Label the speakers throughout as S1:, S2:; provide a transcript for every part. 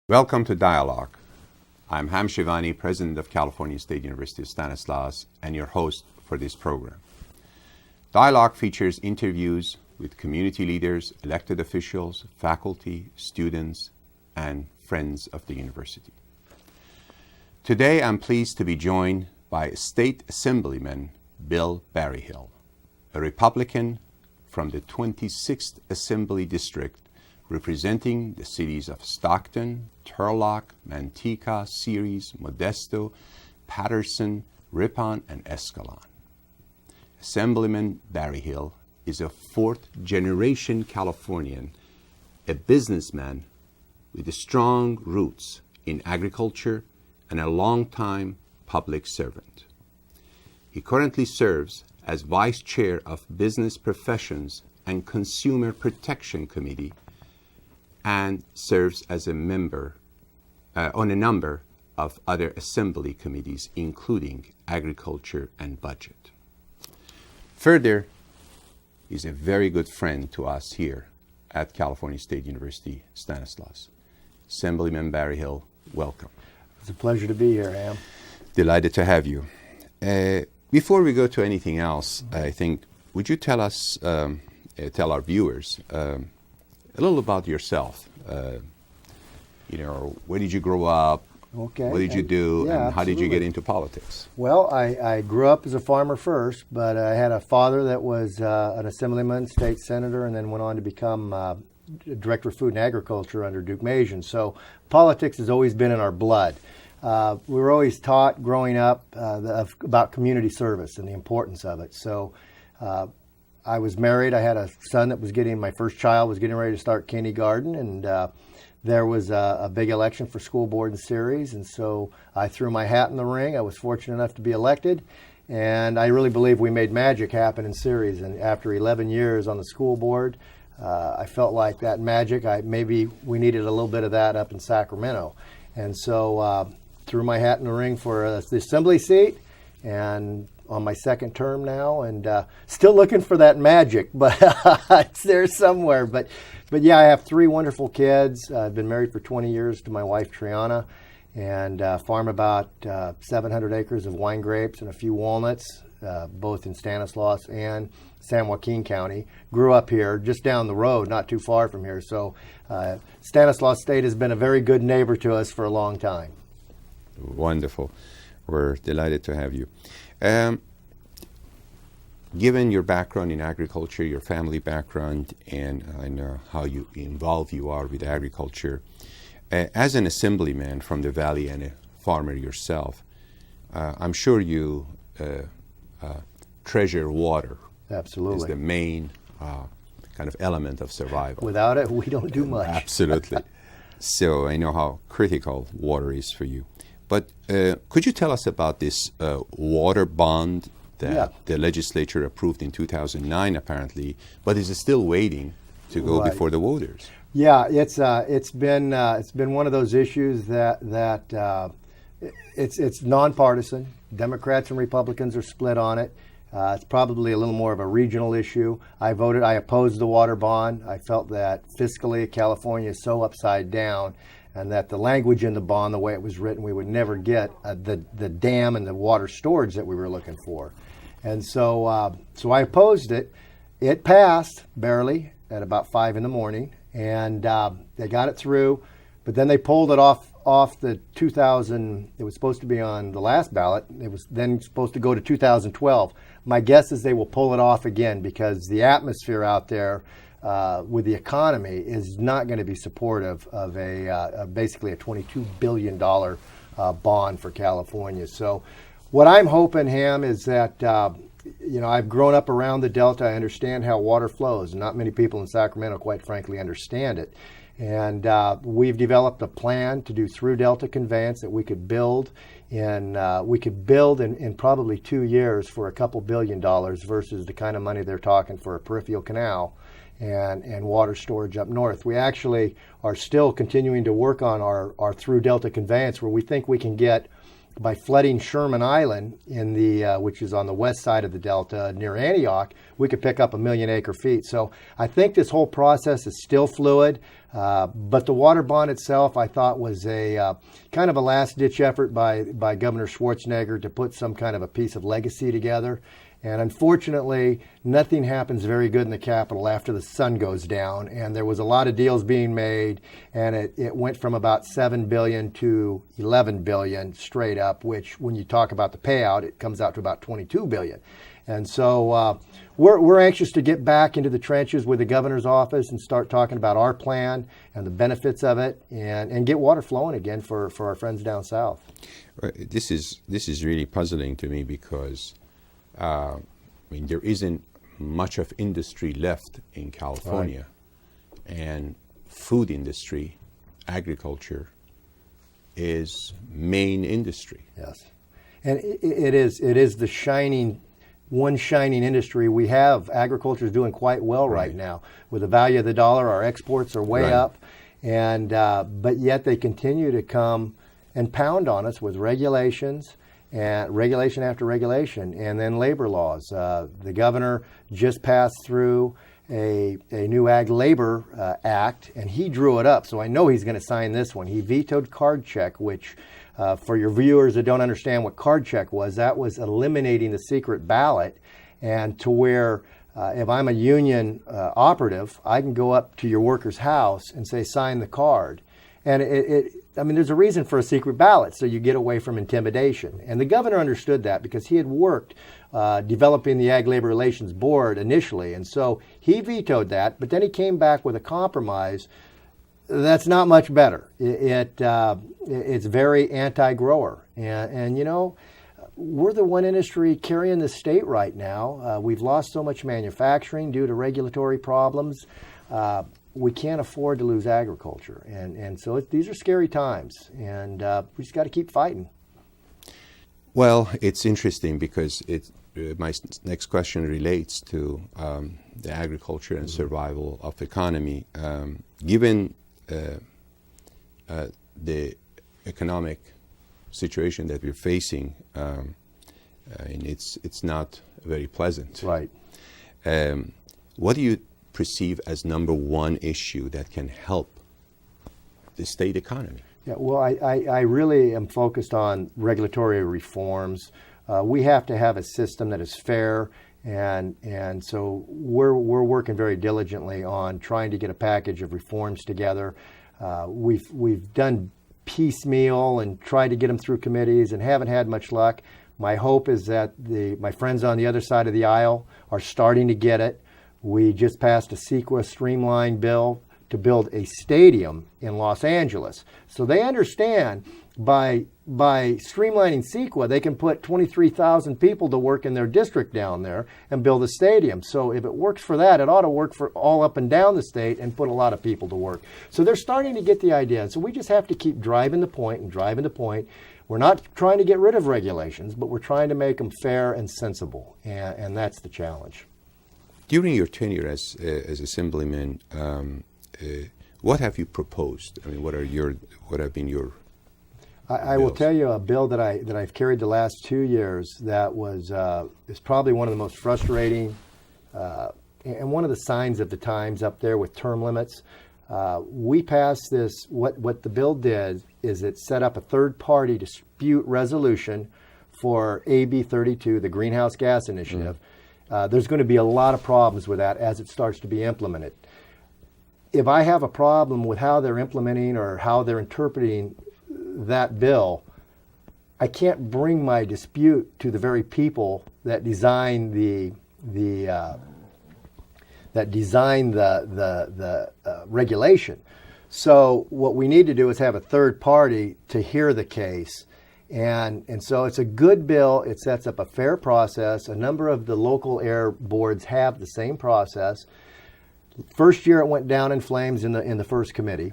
S1: Welcome to Dialogue. I'm Hamid Shirvani, President of California State University Stanislaus, and your host for this program. Dialogue features interviews with community leaders, elected officials, faculty, students, and friends of the university. Today, I'm pleased to be joined by State Assemblyman Bill Berryhill, a Republican from the 26th Assembly District, representing the cities of Stockton, Turlock, Manteca, Ceres, Modesto, Patterson, Ripon, and Escalon. Assemblyman Berryhill is a fourth-generation Californian, a businessman with strong roots in agriculture and a long-time public servant. He currently serves as Vice Chair of Business Professions and Consumer Protection Committee and serves as a member on a number of other assembly committees, including Agriculture and Budget. Further, he's a very good friend to us here at California State University, Stanislaus. Assemblyman Berryhill, welcome.
S2: It's a pleasure to be here, Ham.
S1: Delighted to have you. Before we go to anything else, I think, would you tell us, tell our viewers, a little about yourself? Where did you grow up?
S2: Okay.
S1: What did you do?
S2: Yeah,
S1: and how did you
S2: absolutely.
S1: get into politics?
S2: Well, I grew up as a farmer first, but I had a father that was an assemblyman, state senator, and then went on to become director of food and agriculture under Duke Majan. So politics has always been in our blood. We were always taught growing up about community service and the importance of it. So I was married. I had a son that was my first child was getting ready to start kindergarten, and there was a big election for school board in Ceres, and so I threw my hat in the ring. I was fortunate enough to be elected, and I really believe we made magic happen in Ceres. And after 11 years on the school board, I felt like that magic, maybe we needed a little bit of that up in Sacramento. And so threw my hat in the ring for the assembly seat, and on my second term now, and still looking for that magic, but it's there somewhere. But yeah, I have three wonderful kids. I've been married for 20 years to my wife, Triana, and farm about 700 acres of wine grapes and a few walnuts, both in Stanislaus and San Joaquin County. Grew up here, just down the road, not too far from here. So Stanislaus State has been a very good neighbor to us for a long time.
S1: Wonderful. We're delighted to have you. Given your background in agriculture, your family background, and I know how involved you are with agriculture, as an assemblyman from the Valley and a farmer yourself, I'm sure you treasure water.
S2: Absolutely.
S1: Is the main kind of element of survival.
S2: Without it, we don't do much.
S1: Absolutely. So I know how critical water is for you. But could you tell us about this water bond that the legislature approved in 2009, apparently, but is still waiting to go before the voters? Yeah,
S2: it's been one of those issues that it's nonpartisan. Democrats and Republicans are split on it. It's probably a little more of a regional issue. I opposed the water bond. I felt that fiscally California is so upside down, and that the language in the bond, the way it was written, we would never get the dam and the water storage that we were looking for. And so I opposed it. It passed, barely, at about 5 in the morning, and they got it through, but then they pulled it off the 2000, it was supposed to be on the last ballot. It was then supposed to go to 2012. My guess is they will pull it off again, because the atmosphere out there with the economy is not going to be supportive of basically a $22 billion bond for California. So what I'm hoping, Ham, is that, I've grown up around the Delta. I understand how water flows. Not many people in Sacramento, quite frankly, understand it. And we've developed a plan to do through Delta conveyance that we could build in probably 2 years for a couple $2 billion versus the kind of money they're talking for a peripheral canal and water storage up north. We actually are still continuing to work on our through Delta conveyance, where we think we can get by flooding Sherman Island in the which is on the west side of the delta near Antioch, we could pick up 1 million acre feet. So I think this whole process is still fluid, but the water bond itself I thought was a kind of a last ditch effort by Governor Schwarzenegger to put some kind of a piece of legacy together. And unfortunately, nothing happens very good in the Capitol after the sun goes down. And there was a lot of deals being made, and it went from about $7 billion to $11 billion straight up, which when you talk about the payout, it comes out to about $22 billion. And so we're anxious to get back into the trenches with the governor's office and start talking about our plan and the benefits of it, and get water flowing again for our friends down south.
S1: This is really puzzling to me because I mean, there isn't much of industry left in California, right. And food industry, agriculture, is main industry.
S2: Yes, and it is the one shining industry. We have agriculture is doing quite well right now. With the value of the dollar, our exports are way up, and but yet they continue to come and pound on us with regulations. And regulation after regulation, and then labor laws. The governor just passed through a new Ag Labor Act, and he drew it up, so I know he's going to sign this one. He vetoed card check, which for your viewers that don't understand what card check was, that was eliminating the secret ballot, and to where if I'm a union operative, I can go up to your worker's house and say, sign the card. And I mean, there's a reason for a secret ballot, so you get away from intimidation. And the governor understood that because he had worked developing the Ag Labor Relations Board initially. And so he vetoed that, but then he came back with a compromise that's not much better. It's very anti-grower. And you know, we're the one industry carrying the state right now. We've lost so much manufacturing due to regulatory problems. We can't afford to lose agriculture. And so these are scary times, and we just got to keep fighting.
S1: Well, it's interesting because my next question relates to the agriculture and survival of the economy. Given the economic situation that we're facing, and it's not very pleasant.
S2: Right.
S1: What do you perceive as number one issue that can help the state economy?
S2: Yeah, well, I really am focused on regulatory reforms. We have to have a system that is fair, and so we're working very diligently on trying to get a package of reforms together. We've done piecemeal and tried to get them through committees and haven't had much luck. My hope is that my friends on the other side of the aisle are starting to get it. We just passed a CEQA streamlined bill to build a stadium in Los Angeles. So they understand by streamlining CEQA, they can put 23,000 people to work in their district down there and build a stadium. So if it works for that, it ought to work for all up and down the state and put a lot of people to work. So they're starting to get the idea. And so we just have to keep driving the point and driving the point. We're not trying to get rid of regulations, but we're trying to make them fair and sensible. And that's the challenge.
S1: During your tenure as Assemblyman, what have you proposed? I mean, what have been your
S2: I will tell you a bill that I've carried the last 2 years that is probably one of the most frustrating and one of the signs of the times up there with term limits. We passed this. What the bill did is it set up a third-party dispute resolution for AB 32, the Greenhouse Gas Initiative. There's going to be a lot of problems with that as it starts to be implemented. If I have a problem with how they're implementing or how they're interpreting that bill, I can't bring my dispute to the very people that design the regulation. So what we need to do is have a third party to hear the case. And so it's a good bill. It sets up a fair process. A number of the local air boards have the same process. First year it went down in flames in the first committee.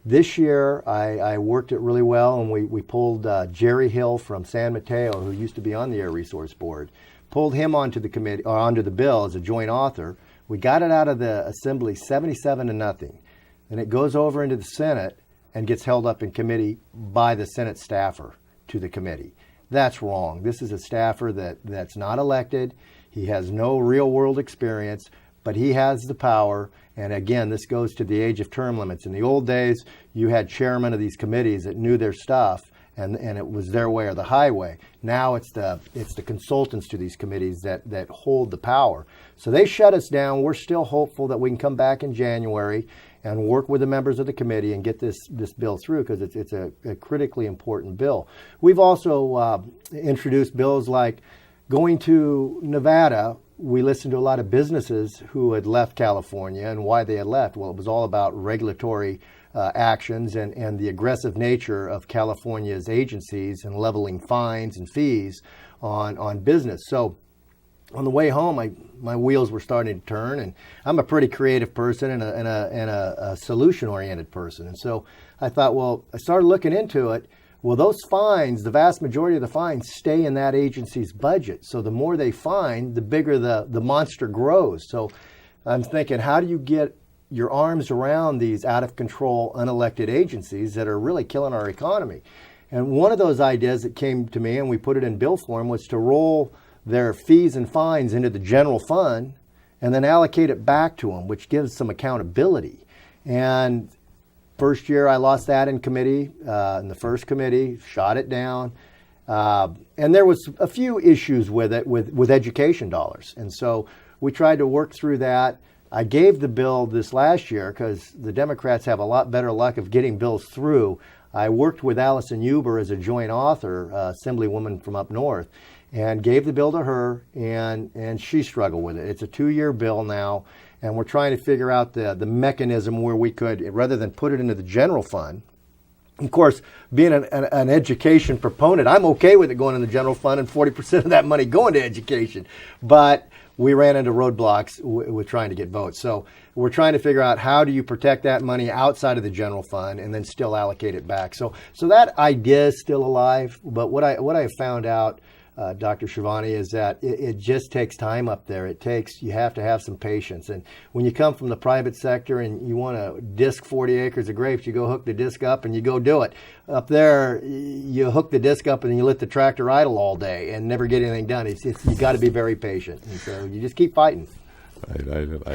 S2: This year I worked it really well, and we pulled Jerry Hill from San Mateo, who used to be on the Air Resource Board, pulled him onto the committee or onto the bill as a joint author. We got it out of the Assembly 77-0. Then it goes over into the Senate and gets held up in committee by the Senate staffer to the committee. That's wrong. This is a staffer that's not elected. He has no real-world experience, but he has the power. And again, this goes to the age of term limits. In the old days, you had chairmen of these committees that knew their stuff, and it was their way or the highway. Now it's the consultants to these committees that hold the power. So they shut us down. We're still hopeful that we can come back in January and work with the members of the committee and get this bill through, because it's a critically important bill. We've also introduced bills like going to Nevada. We listened to a lot of businesses who had left California and why they had left. Well, it was all about regulatory actions and the aggressive nature of California's agencies and leveling fines and fees on business. So on the way home, my wheels were starting to turn, and I'm a pretty creative person and a solution-oriented person. And so I thought, well, I started looking into it. Well, those fines, the vast majority of the fines stay in that agency's budget. So the more they fine, the bigger the monster grows. So I'm thinking, how do you get your arms around these out-of-control, unelected agencies that are really killing our economy? And one of those ideas that came to me, and we put it in bill form, was to roll their fees and fines into the general fund and then allocate it back to them, which gives some accountability. And first year I lost that in committee, in the first committee, shot it down. And there was a few issues with it, with education dollars. And so we tried to work through that. I gave the bill this last year because the Democrats have a lot better luck of getting bills through. I worked with Allison Huber as a joint author, Assemblywoman from up north, and gave the bill to her, and she struggled with it. It's a 2-year bill now, and we're trying to figure out the mechanism where we could, rather than put it into the general fund. Of course, being an education proponent, I'm okay with it going in the general fund and 40% of that money going to education. But we ran into roadblocks with trying to get votes. So we're trying to figure out, how do you protect that money outside of the general fund and then still allocate it back? So that idea is still alive. But what I have found out, Dr. Shirvani, is that it just takes time up there. You have to have some patience. And when you come from the private sector and you want to disc 40 acres of grapes, you go hook the disc up and you go do it. Up there, you hook the disc up and you let the tractor idle all day and never get anything done. You got to be very patient. And so you just keep fighting.
S1: I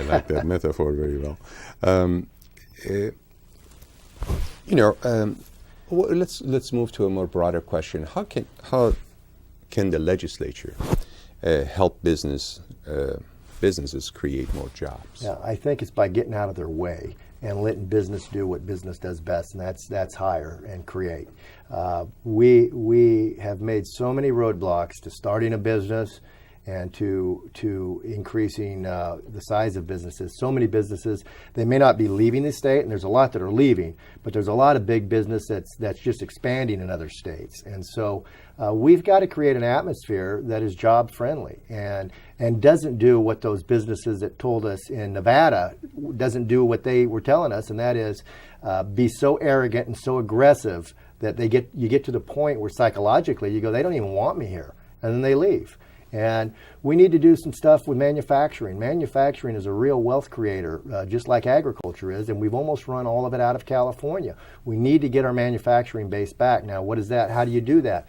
S1: like that metaphor very well. Let's move to a more broader question. How can the legislature help businesses create more jobs?
S2: Yeah, I think it's by getting out of their way and letting business do what business does best, and that's hire and create. We have made so many roadblocks to starting a business and to increasing the size of businesses. So many businesses, they may not be leaving the state, and there's a lot that are leaving, but there's a lot of big business that's just expanding in other states. And so we've got to create an atmosphere that is job friendly and doesn't do what those businesses that told us in Nevada doesn't do what they were telling us, and that is be so arrogant and so aggressive that you get to the point where psychologically you go, they don't even want me here, and then they leave. And we need to do some stuff with manufacturing. Manufacturing is a real wealth creator, just like agriculture is, and we've almost run all of it out of California. We need to get our manufacturing base back. Now, what is that? How do you do that?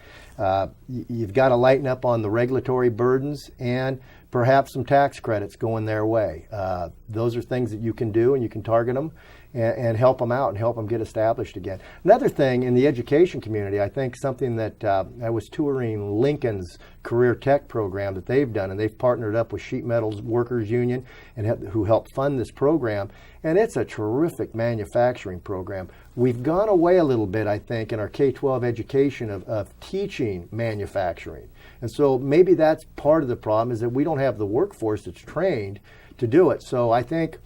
S2: You've got to lighten up on the regulatory burdens and perhaps some tax credits going their way. Those are things that you can do, and you can target them and help them out and help them get established again. Another thing in the education community, I think something that I was touring Lincoln's Career Tech program that they've done, and they've partnered up with Sheet Metal Workers Union and who helped fund this program, and it's a terrific manufacturing program. We've gone away a little bit, I think, in our K-12 education of teaching manufacturing. And so maybe that's part of the problem, is that we don't have the workforce that's trained to do it. So I think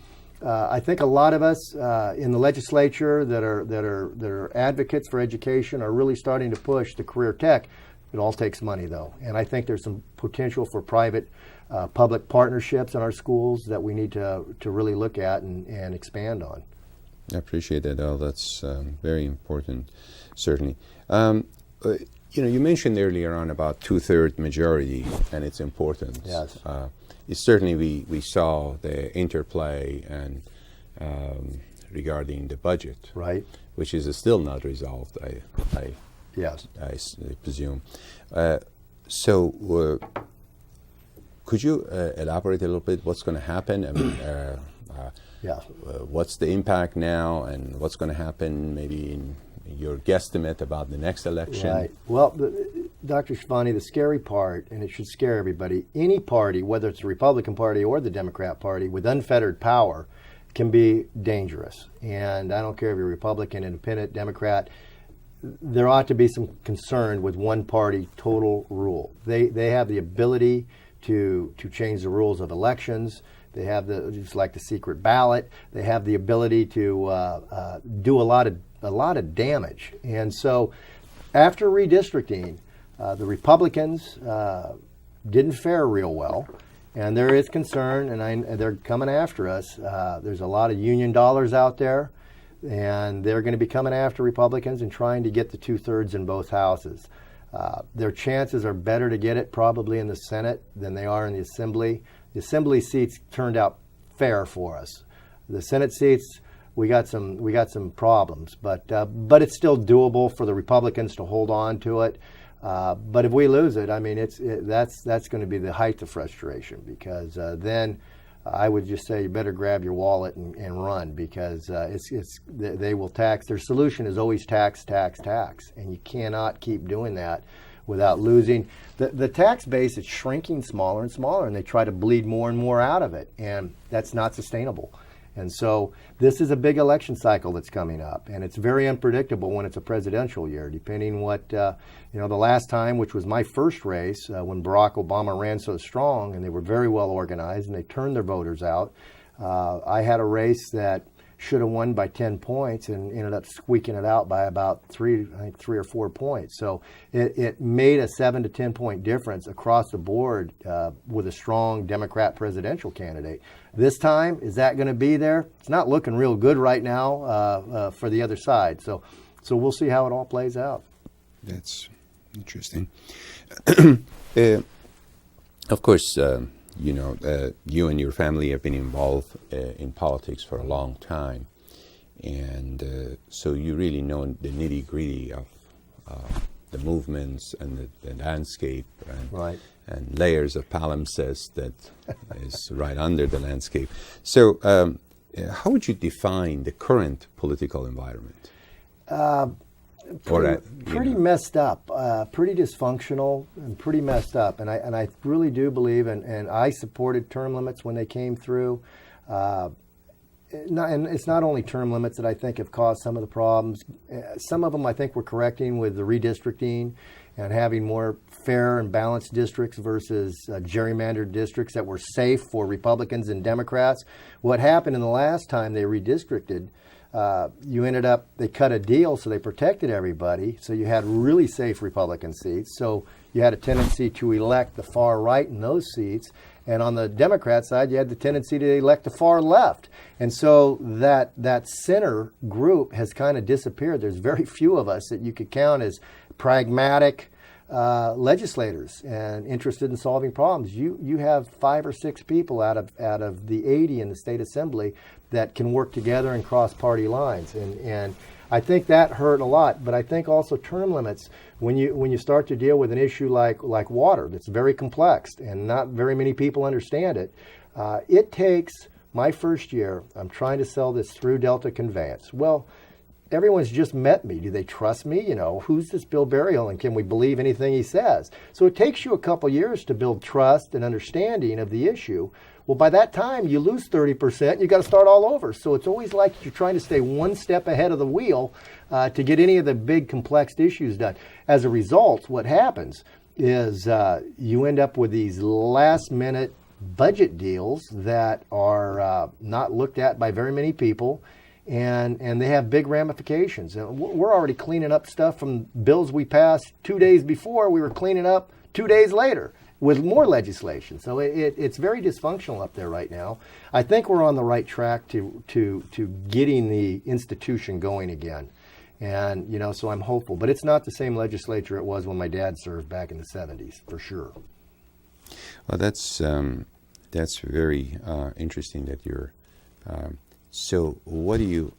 S2: a lot of us in the legislature that are advocates for education are really starting to push the career tech. It all takes money, though, and I think there's some potential for private public partnerships in our schools that we need to really look at and expand on.
S1: I appreciate that, Al. That's very important, certainly. You mentioned earlier on about 2/3 majority and its importance.
S2: Yes.
S1: Certainly we saw the interplay and regarding the budget,
S2: right,
S1: which is still not resolved. I
S2: Yes.
S1: I presume. So could you elaborate a little bit what's going to happen? I mean, what's the impact now, and what's going to happen maybe in your guesstimate about the next election?
S2: Right. Well, Dr. Shirvani, the scary part, and it should scare everybody, any party, whether it's the Republican Party or the Democrat Party, with unfettered power can be dangerous. And I don't care if you're Republican, Independent, Democrat, there ought to be some concern with one party total rule. They have the ability to change the rules of elections. They have just like the secret ballot. They have the ability to do a lot of damage. And so, after redistricting, the Republicans didn't fare real well, and there is concern, and they're coming after us. There's a lot of union dollars out there, and they're going to be coming after Republicans and trying to get the 2/3 in both houses. Their chances are better to get it probably in the Senate than they are in the Assembly. The Assembly seats turned out fair for us. The Senate seats, we got some problems, but it's still doable for the Republicans to hold on to it. But if we lose it, I mean, that's going to be the height of frustration, because then I would just say you better grab your wallet and run, because they will tax. Their solution is always tax, and you cannot keep doing that without losing. The tax base is shrinking smaller and smaller, and they try to bleed more and more out of it, and that's not sustainable. And so this is a big election cycle that's coming up, and it's very unpredictable when it's a presidential year, depending what, the last time, which was my first race, when Barack Obama ran so strong and they were very well organized and they turned their voters out. I had a race that should have won by 10 points and ended up squeaking it out by about 3 or 4 points. So it made a 7 to 10 point difference across the board with a strong Democrat presidential candidate. This time, is that going to be there? It's not looking real good right now for the other side. So we'll see how it all plays out.
S1: That's interesting. Of course, you and your family have been involved in politics for a long time, and so you really know the nitty-gritty of the movements and the landscape and,
S2: right.
S1: and layers of palimpsest that is right under the landscape. So how would you define the current political environment?
S2: Pretty messed up, pretty dysfunctional, and pretty messed up. And I really do believe, and I supported term limits when they came through. And it's not only term limits that I think have caused some of the problems. Some of them I think we're correcting with the redistricting and having more fair and balanced districts versus gerrymandered districts that were safe for Republicans and Democrats. What happened in the last time they redistricted, they cut a deal, so they protected everybody. So you had really safe Republican seats. So you had a tendency to elect the far right in those seats. And on the Democrat side, you had the tendency to elect the far left. And so that center group has kind of disappeared. There's very few of us that you could count as pragmatic legislators and interested in solving problems. You have 5 or 6 people out of the 80 in the state assembly that can work together and cross party lines, and I think that hurt a lot. But I think also term limits, when you start to deal with an issue like water that's very complex and not very many people understand it, it takes my first year. I'm trying to sell this through Delta Conveyance. Well, everyone's just met me. Do they trust me? Who's this Bill Berryhill, and can we believe anything he says? So it takes you a couple years to build trust and understanding of the issue. Well, by that time, you lose 30%, and you got to start all over. So it's always like you're trying to stay one step ahead of the wheel to get any of the big, complex issues done. As a result, what happens is you end up with these last-minute budget deals that are not looked at by very many people, and they have big ramifications. And we're already cleaning up stuff from bills we passed 2 days before. We were cleaning up 2 days later with more legislation. So it's very dysfunctional up there right now. I think we're on the right track to getting the institution going again. And, so I'm hopeful. But it's not the same legislature it was when my dad served back in the 70s, for sure.
S1: Well, that's very interesting that you're... so what do you,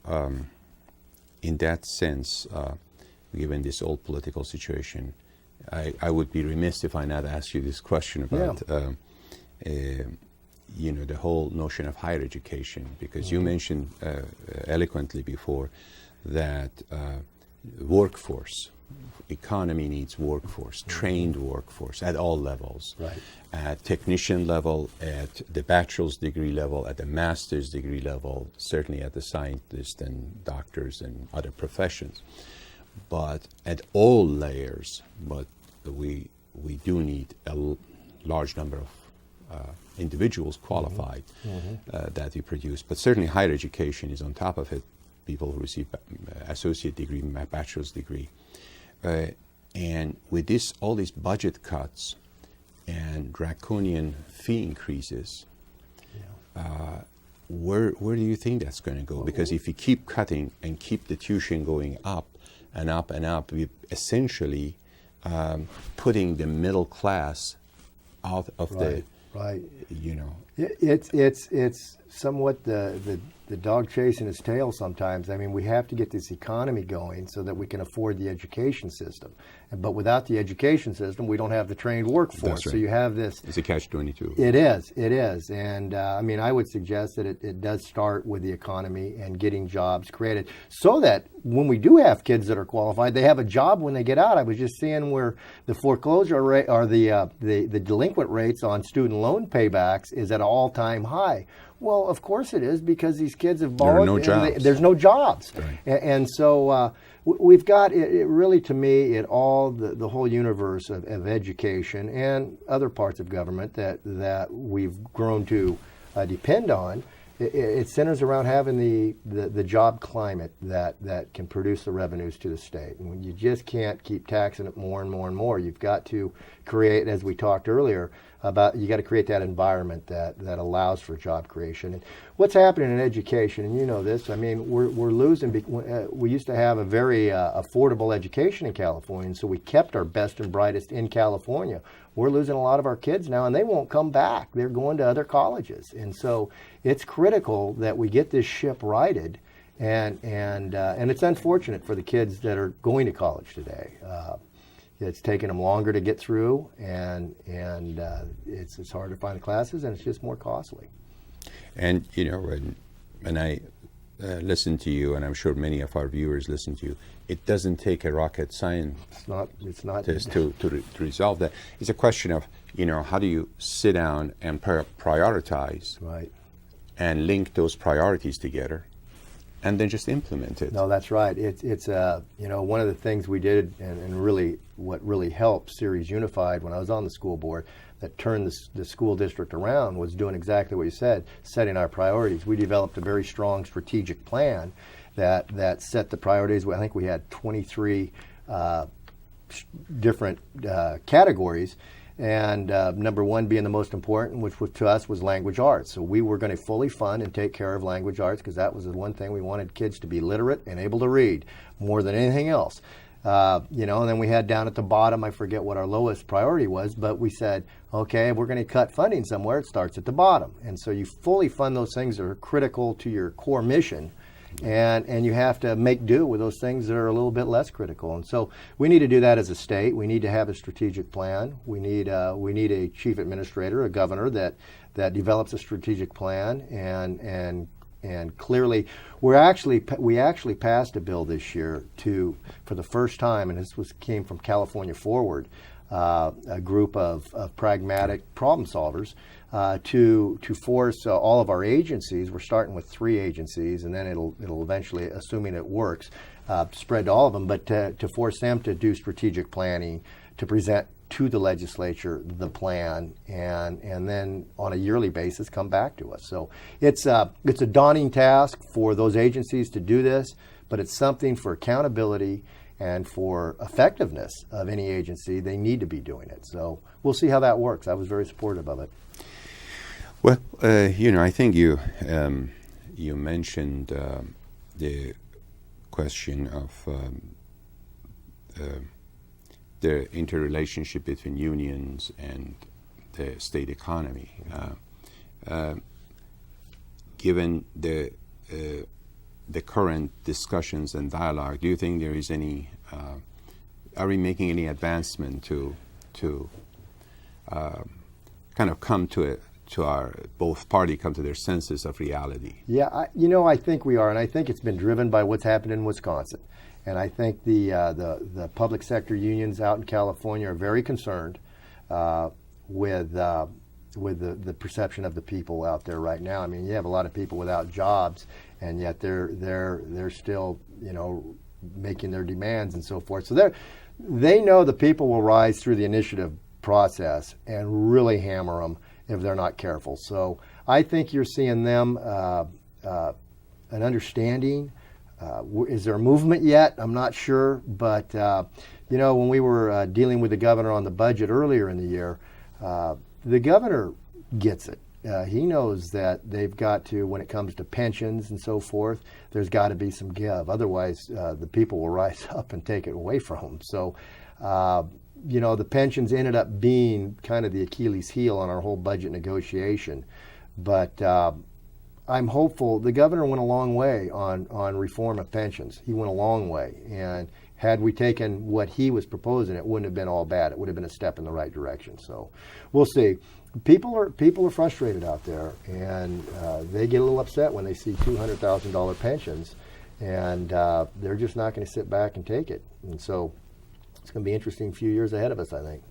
S1: in that sense, given this old political situation. I would be remiss if I not ask you this question about the whole notion of higher education, because you mentioned eloquently before that workforce, economy needs workforce, trained workforce at all levels,
S2: right.
S1: At technician level, at the bachelor's degree level, at the master's degree level, certainly at the scientists and doctors and other professions, but at all layers. But we do need a large number of individuals qualified that we produce. But certainly higher education is on top of it. People who receive associate degree, bachelor's degree. And with all these budget cuts and draconian fee increases, where do you think that's going to go? Because if we keep cutting and keep the tuition going up and up and up, we're essentially putting the middle class out of
S2: It's somewhat the dog chasing his tail sometimes. I mean, we have to get this economy going so that we can afford the education system. But without the education system, we don't have the trained workforce.
S1: That's right.
S2: So you have this.
S1: It's a catch-22.
S2: It is. And I mean, I would suggest that it does start with the economy and getting jobs created so that when we do have kids that are qualified, they have a job when they get out. I was just seeing where the foreclosure rate or the delinquent rates on student loan paybacks is at an all-time high. Well, of course it is, because these kids have borrowed.
S1: There are no jobs.
S2: There's no jobs.
S1: Right.
S2: And so we've got, it really, to me, the whole universe of education and other parts of government that we've grown to depend on. It centers around having the job climate that can produce the revenues to the state. And when you just can't keep taxing it more and more and more, you've got to create, as we talked earlier, you got to create that environment that allows for job creation. And what's happening in education, and you know this, I mean, we're losing. We used to have a very affordable education in California, and so we kept our best and brightest in California. We're losing a lot of our kids now, and they won't come back. They're going to other colleges. And so it's critical that we get this ship righted, and it's unfortunate for the kids that are going to college today. It's taken them longer to get through, and it's harder to find the classes, and it's just more costly.
S1: And when I listen to you, and I'm sure many of our viewers listen to you, it doesn't take a rocket science.
S2: It's not
S1: to resolve that. It's a question of how do you sit down and prioritize,
S2: right,
S1: and link those priorities together, and then just implement it.
S2: No, that's right. It's one of the things we did, and really what really helped Ceres Unified when I was on the school board that turned the school district around was doing exactly what you said, setting our priorities. We developed a very strong strategic plan that set the priorities. I think we had 23 different categories. And number one being the most important, which to us was language arts. So we were going to fully fund and take care of language arts because that was the one thing we wanted kids to be literate and able to read more than anything else. And then we had down at the bottom, I forget what our lowest priority was, but we said, okay, if we're going to cut funding somewhere, it starts at the bottom. And so you fully fund those things that are critical to your core mission. And you have to make do with those things that are a little bit less critical. And so we need to do that as a state. We need to have a strategic plan. We need a chief administrator, a governor that develops a strategic plan. And clearly, we actually passed a bill this year for the first time, and this came from California Forward, a group of pragmatic problem solvers. To force all of our agencies, we're starting with 3 agencies, and then it'll eventually, assuming it works, spread to all of them, but to force them to do strategic planning, to present to the legislature the plan, and then on a yearly basis come back to us. So it's a daunting task for those agencies to do this, but it's something for accountability and for effectiveness of any agency. They need to be doing it. So we'll see how that works. I was very supportive of it.
S1: Well, I think you mentioned the question of the interrelationship between unions and the state economy. Given the the current discussions and dialogue, do you think there is any, are we making any advancement to kind of come to our, both party come to their senses of reality?
S2: Yeah, I think we are, and I think it's been driven by what's happened in Wisconsin. And I think the public sector unions out in California are very concerned with the perception of the people out there right now. I mean, you have a lot of people without jobs, and yet they're still, making their demands and so forth. So they know the people will rise through the initiative process and really hammer them if they're not careful. So I think you're seeing them an understanding. Is there a movement yet? I'm not sure, but when we were dealing with the governor on the budget earlier in the year, the governor gets it. He knows that they've got to, when it comes to pensions and so forth, there's got to be some give. Otherwise, the people will rise up and take it away from them. So, the pensions ended up being kind of the Achilles heel on our whole budget negotiation. But I'm hopeful. The governor went a long way on reform of pensions. He went a long way. And had we taken what he was proposing, it wouldn't have been all bad. It would have been a step in the right direction. So we'll see. People are frustrated out there, and they get a little upset when they see $200,000 pensions, and they're just not going to sit back and take it. And so it's going to be an interesting few years ahead of us, I think.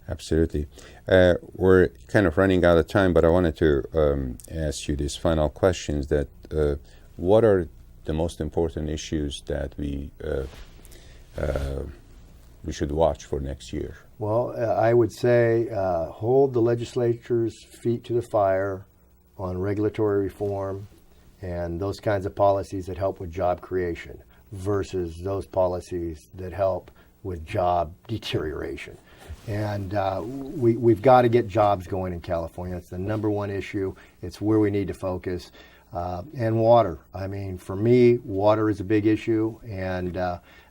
S1: Absolutely. We're kind of running out of time, but I wanted to ask you these final questions. That what are the most important issues that we should watch for next year?
S2: Well, I would say hold the legislature's feet to the fire on regulatory reform and those kinds of policies that help with job creation versus those policies that help with job deterioration. And we've got to get jobs going in California. It's the number one issue. It's where we need to focus. And water. I mean, for me, water is a big issue, and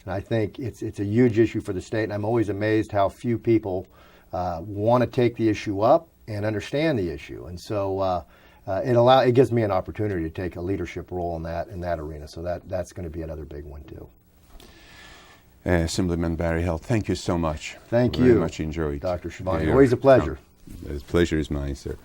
S2: I think it's a huge issue for the state. And I'm always amazed how few people want to take the issue up and understand the issue. And so it gives me an opportunity to take a leadership role in that arena. So that's going to be another big one too.
S1: Assemblyman Berryhill, thank you so much.
S2: Thank you.
S1: Very much enjoyed.
S2: Dr. Shirvani. Always a pleasure.
S1: The pleasure is mine, sir.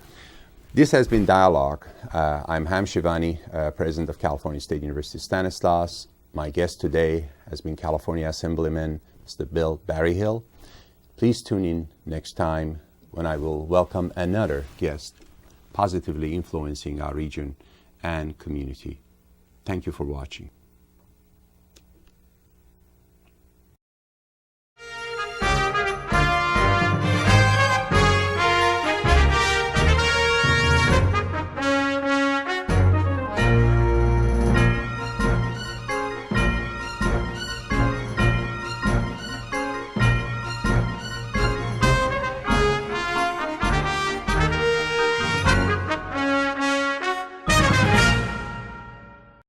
S1: This has been Dialogue. I'm Hamid Shirvani, President of California State University Stanislaus. My guest today has been California Assemblyman Mr. Bill Berryhill. Please tune in next time when I will welcome another guest positively influencing our region and community. Thank you for watching.